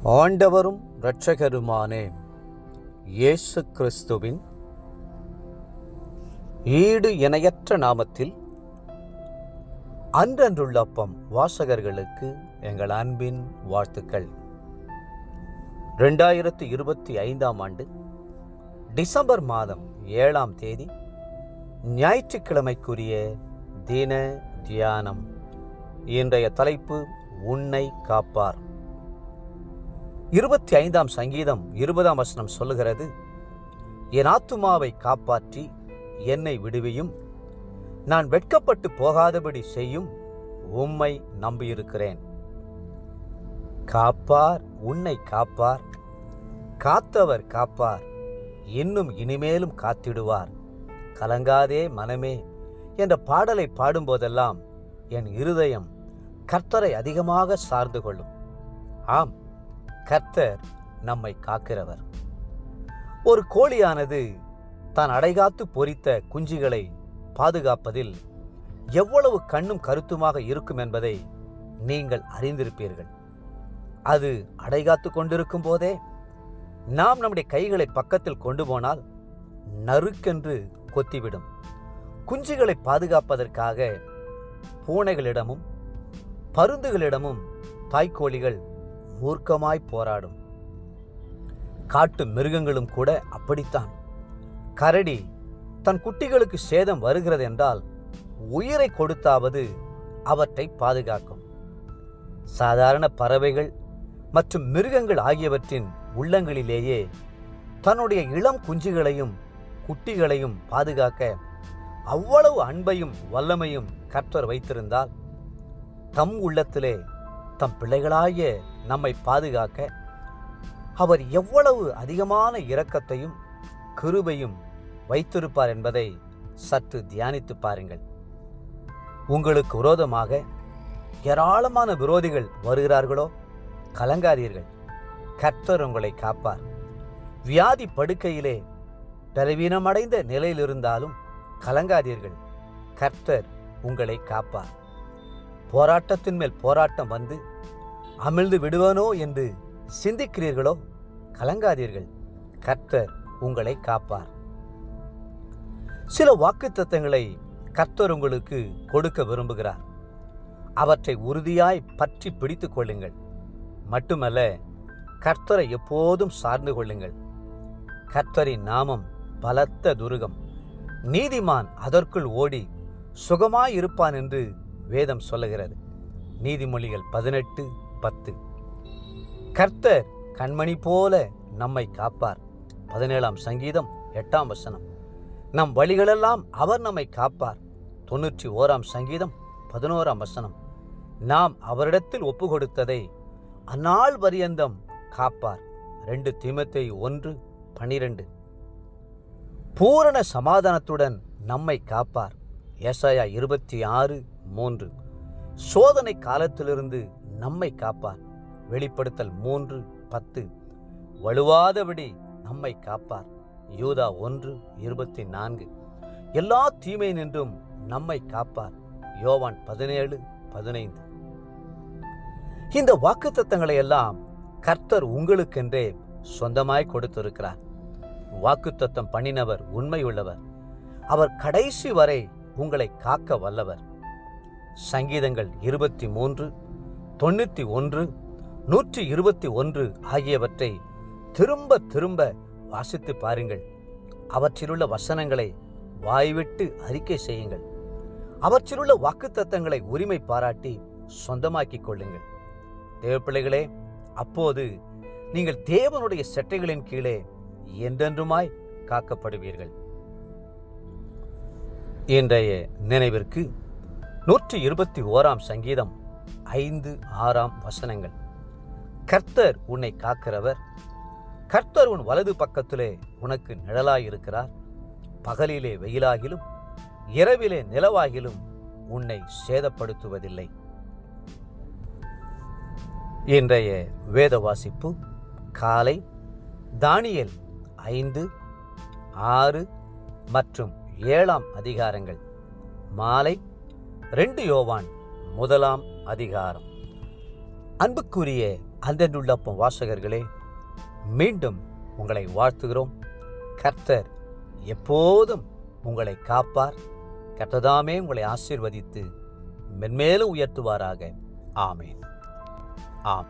ஆண்டவரும் இரட்சகருமானே இயேசு கிறிஸ்துவின் ஈடு இணையற்ற நாமத்தில் அன்றன்றுள்ள அப்பம் வாசகர்களுக்கு எங்கள் அன்பின் வாழ்த்துக்கள். 2025 ஆண்டு டிசம்பர் மாதம் 7ஆம் தேதி ஞாயிற்றுக்கிழமைக்குரிய தின தியானம். இன்றைய தலைப்பு உன்னை காப்பார். 25ஆம் சங்கீதம் 20ஆம் வசனம் சொல்லுகிறது, என் ஆத்துமாவை காப்பாற்றி என்னை விடுவியும், நான் வெட்கப்பட்டு போகாதபடி செய்யும், உம்மை நம்பியிருக்கிறேன். காப்பார், உன்னை காப்பார், காத்தவர் காப்பார், இன்னும் இனிமேலும் காத்திடுவார், கலங்காதே மனமே என்ற பாடலை பாடும்போதெல்லாம் என் இருதயம் கர்த்தரை அதிகமாக சார்ந்து கொள்ளும். ஆம், கர்த்தர் நம்மை காக்கிறவர். ஒரு கோழியானது தான் அடைகாத்து பொரித்த குஞ்சுகளை பாதுகாப்பதில் எவ்வளவு கண்ணும் கருத்துமாக இருக்கும் என்பதை நீங்கள் அறிந்திருப்பீர்கள். அது அடைகாத்து கொண்டிருக்கும் போதே நாம் நம்முடைய கைகளை பக்கத்தில் கொண்டு போனால் நறுக்கென்று கொத்திவிடும். குஞ்சுகளை பாதுகாப்பதற்காக பூனைகளிடமும் பருந்துகளிடமும் தாய்க்கோழிகள் மூர்க்கமாய் போராடும். காட்டு மிருகங்களும் கூட அப்படித்தான். கரடி தன் குட்டிகளுக்கு சேதம் வருகிறது என்றால் உயிரை கொடுத்தாவது அவற்றை பாதுகாக்கும். சாதாரண பறவைகள் மற்றும் மிருகங்கள் ஆகியவற்றின் உள்ளங்களிலேயே தன்னுடைய இளம் குஞ்சுகளையும் குட்டிகளையும் பாதுகாக்க அவ்வளவு அன்பையும் வல்லமையும் கர்த்தர் வைத்திருந்தால், தம் உள்ளத்திலே தம் பிள்ளைகளாகிய நம்மை பாதுகாக்க அவர் எவ்வளவு அதிகமான இரக்கத்தையும் கிருபையும் வைத்திருப்பார் என்பதை சற்று தியானித்து பாருங்கள். உங்களுக்கு விரோதமாக ஏராளமான விரோதிகள் வருகிறார்களோ, கலங்காதீர்கள், கர்த்தர் உங்களை காப்பார். வியாதி படுக்கையிலே பலவீனமடைந்த நிலையில் இருந்தாலும் கலங்காதீர்கள், கர்த்தர் உங்களை காப்பார். போராட்டத்தின் மேல் போராட்டம் வந்து அமிழ்ந்து விடுவனோ என்று சிந்திக்கிறீர்களோ, கலங்காதீர்கள், கர்த்தர் உங்களை காப்பார். சில வாக்குத்தத்தங்களை கர்த்தர் உங்களுக்கு கொடுக்க விரும்புகிறார். அவற்றை உறுதியாய் பற்றி பிடித்துக் கொள்ளுங்கள். மட்டுமல்ல, கர்த்தரை எப்போதும் சார்ந்து கொள்ளுங்கள். கர்த்தரின் நாமம் பலத்த துருகம், நீதிமான் அதற்குள் ஓடி சுகமாயிருப்பான் என்று வேதம் சொல்லுகிறது. நீதிமொழிகள் 18:10. கர்த்தர் கண்மணி போல நம்மை காப்பார். 17ஆம் சங்கீதம் 8ஆம் வசனம். நம் வழிகளெல்லாம் அவர் நம்மை காப்பார். 91ஆம் சங்கீதம் 11ஆம் வசனம். நாம் அவரிடத்தில் ஒப்பு கொடுத்ததை அந்நாள் பரியந்தம் காப்பார். 2 தீமோத்தேயு 1:12. பூரண சமாதானத்துடன் நம்மை காப்பார். ஏசாயா 26:3. சோதனை காலத்திலிருந்து நம்மை காப்பார். வெளிப்படுத்தல் 3:10. வலுவாதபடி நம்மை காப்பார். யூதா 1:24. எல்லா தீமை நின்றும் நம்மை காப்பார். யோவான் 17:15. இந்த வாக்குத்தத்தங்களை எல்லாம் கர்த்தர் உங்களுக்கென்றே சொந்தமாய் கொடுத்திருக்கிறார். வாக்குத்தத்தம் பண்ணினவர் உண்மையுள்ளவர். அவர் கடைசி வரை உங்களை காக்க வல்லவர். சங்கீதங்கள் 23, 91, 121 ஆகியவற்றை திரும்ப திரும்ப வாசித்து பாருங்கள். அவற்றிலுள்ள வசனங்களை வாய்விட்டு அறிக்கை செய்யுங்கள். அவற்றிலுள்ள வாக்குத்தத்தங்களை உரிமை பாராட்டி சொந்தமாக்கிக் கொள்ளுங்கள். தேவப்பிள்ளைகளே, அப்போது நீங்கள் தேவனுடைய செட்டைகளின் கீழே என்றென்றுமாய் காக்கப்படுவீர்கள். இன்றைய நினைவிற்கு 121ஆம் சங்கீதம் 5, 6ஆம் வசனங்கள். கர்த்தர் உன்னை காக்கிறவர். கர்த்தர் உன் வலது பக்கத்திலே உனக்கு நிழலாயிருக்கிறார். பகலிலே வெயிலாகிலும் இரவிலே நிலவாகிலும் உன்னை சேதப்படுத்துவதில்லை. இன்றைய வேத வாசிப்பு காலை தானியேல் 5, 6 மற்றும் 7ஆம் அதிகாரங்கள். மாலை 2 யோவான் 1ஆம் அதிகாரம். அன்புக்குரிய அன்றென்றுள்ளப்பம் வாசகர்களே, மீண்டும் உங்களை வாழ்த்துகிறோம். கர்த்தர் எப்போதும் உங்களை காப்பார். கர்த்ததாமே உங்களை ஆசீர்வதித்து மென்மேலும் உயர்த்துவாராக. ஆமேன். ஆம்.